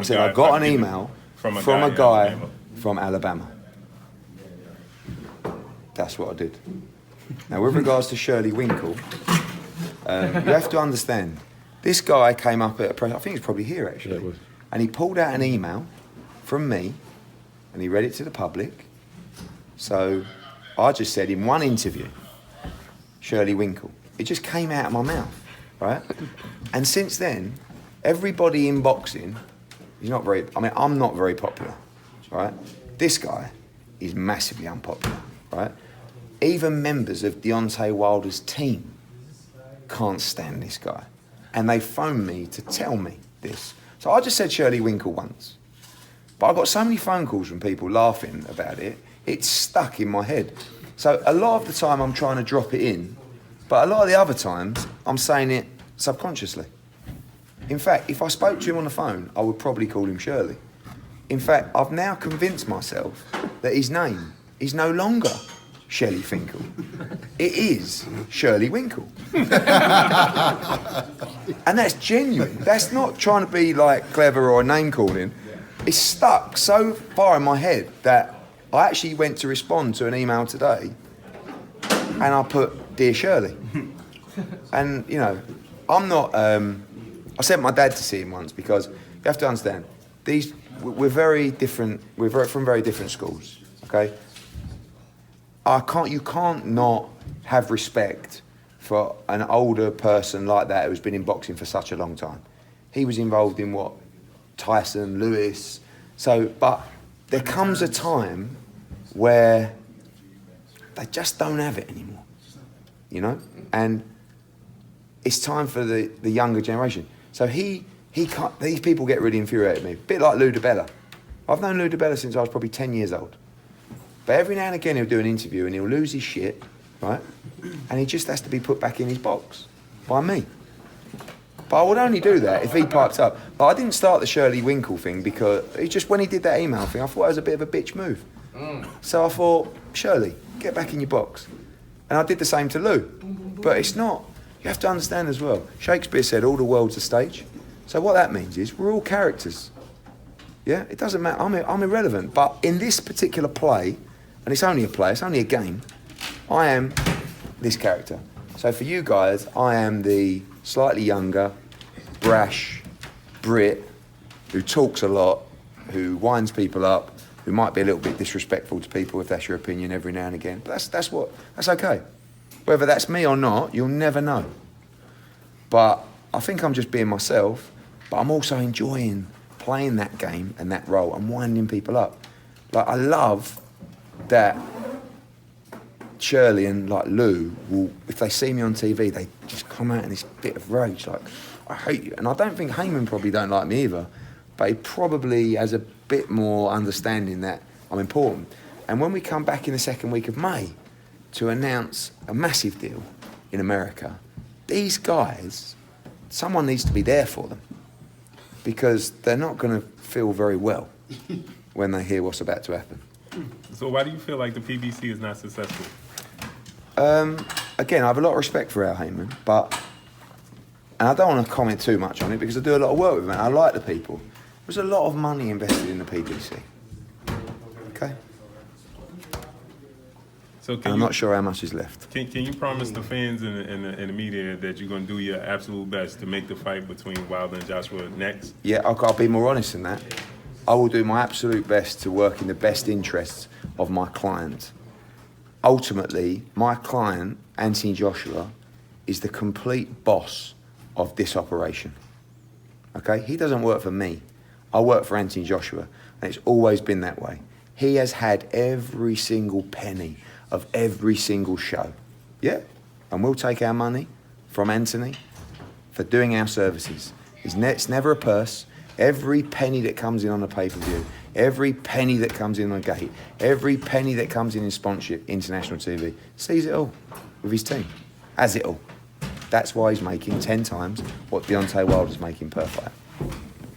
said, I got an email from a guy from Alabama. That's what I did. Now, with regards to Shirley Winkle, you have to understand, this guy came up at a press, I think he's probably here actually, yeah, and he pulled out an email from me and he read it to the public. So I just said in one interview, Shirley Winkle. It just came out of my mouth, right? And since then, everybody in boxing, I'm not very popular, right? This guy is massively unpopular, right? Even members of Deontay Wilder's team can't stand this guy. And they phoned me to tell me this. So I just said Shirley Winkle once. But I got so many phone calls from people laughing about it, it's stuck in my head. So a lot of the time I'm trying to drop it in, but a lot of the other times I'm saying it subconsciously. In fact, if I spoke to him on the phone, I would probably call him Shirley. In fact, I've now convinced myself that his name is no longer Shirley Finkel. It is Shirley Winkle. And that's genuine. That's not trying to be like clever or name calling. It's stuck so far in my head that I actually went to respond to an email today and I put, Dear Shirley. And, you know, I'm not... I sent my dad to see him once because you have to understand, we're very different, we're from very different schools, okay? You can't not have respect for an older person like that who's been in boxing for such a long time. He was involved in what? Tyson, Lewis. So, but there comes a time where they just don't have it anymore, you know? And it's time for the younger generation. So he can't, these people get really infuriated with me. A bit like Lou DiBella. I've known Lou DiBella since I was probably 10 years old. But every now and again he'll do an interview and he'll lose his shit, right? And he just has to be put back in his box by me. But I would only do that if he piped up. But I didn't start the Shirley Winkle thing because it's just when he did that email thing, I thought it was a bit of a bitch move. So I thought, Shirley, get back in your box. And I did the same to Lou. But it's not. You have to understand as well. Shakespeare said all the world's a stage. So what that means is we're all characters. Yeah, it doesn't matter. I'm irrelevant. But in this particular play, and it's only a play, it's only a game, I am this character. So for you guys, I am the slightly younger, brash Brit who talks a lot, who winds people up, who might be a little bit disrespectful to people if that's your opinion every now and again. But that's okay. Whether that's me or not, you'll never know. But I think I'm just being myself, but I'm also enjoying playing that game and that role and winding people up. Like, I love that Shirley and like Lou will, if they see me on TV, they just come out in this bit of rage, like, I hate you. And I don't think Heyman probably don't like me either, but he probably has a bit more understanding that I'm important. And when we come back in the second week of May to announce a massive deal in America, these guys, someone needs to be there for them because they're not going to feel very well when they hear what's about to happen. So why do you feel like the PBC is not successful? Again, I have a lot of respect for Al Heyman, and I don't want to comment too much on it because I do a lot of work with him and I like the people. There's a lot of money invested in the PBC. Okay? So I'm not sure how much is left. Can you promise the fans and the media that you're going to do your absolute best to make the fight between Wilder and Joshua next? Yeah, I'll be more honest than that. I will do my absolute best to work in the best interests of my client. Ultimately, my client, Anthony Joshua, is the complete boss of this operation. Okay? He doesn't work for me. I work for Anthony Joshua, and it's always been that way. He has had every single penny of every single show. Yeah? And we'll take our money from Anthony for doing our services. It's never a purse. Every penny that comes in on a pay-per-view, every penny that comes in on a gate, every penny that comes in sponsorship, international TV, sees it all with his team, has it all. That's why he's making 10 times what Deontay Wilder's making per fight.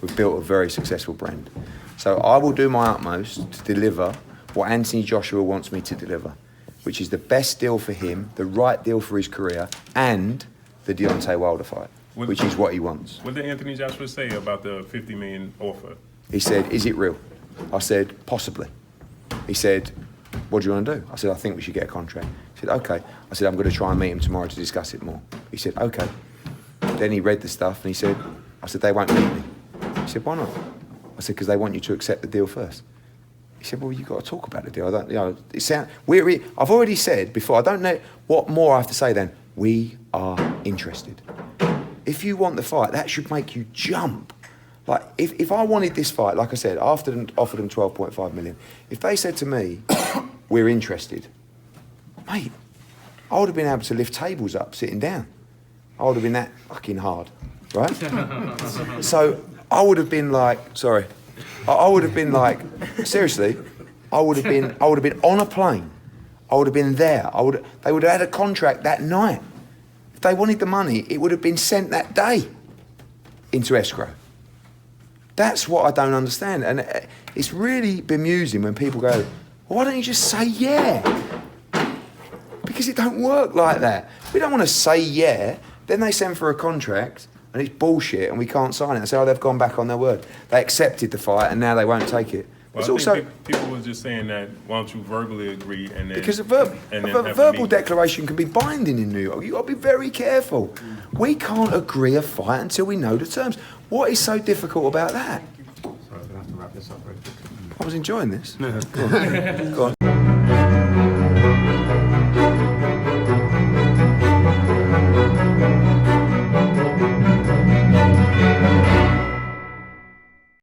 We've built a very successful brand. So I will do my utmost to deliver what Anthony Joshua wants me to deliver, which is the best deal for him, the right deal for his career, and the Deontay Wilder fight, which is what he wants. What did Anthony Joshua say about the $50 million offer? He said, is it real? I said, possibly. He said, what do you want to do? I said, I think we should get a contract. He said, okay. I said, I'm going to try and meet him tomorrow to discuss it more. He said, okay. Then he read the stuff and he said, I said, they won't meet me. He said, why not? I said, because they want you to accept the deal first. He said, well, you've got to talk about the deal. I don't, you know, I've already said before, I don't know what more I have to say then. We are interested. If you want the fight, that should make you jump. Like, if I wanted this fight, like I said, after them offered them 12.5 million, if they said to me, we're interested, mate, I would have been able to lift tables up sitting down. I would have been that fucking hard, right? So I would have been like, sorry, I would have been like, seriously, I would have been on a plane. I would have been there. They would have had a contract that night. If they wanted the money, it would have been sent that day into escrow. That's what I don't understand. And it's really bemusing when people go, well, why don't you just say yeah? Because it don't work like that. We don't want to say yeah. Then they send for a contract and it's bullshit and we can't sign it. And say, oh, they've gone back on their word. They accepted the fight and now they won't take it. Well, it's I also think people were just saying that, why don't you verbally agree and then... Because a verbal declaration can be binding in New York. You've got to be very careful. We can't agree a fight until we know the terms. What is so difficult about that? Sorry, I'm going to have to wrap this up very quickly. I was enjoying this. Go on. Go on.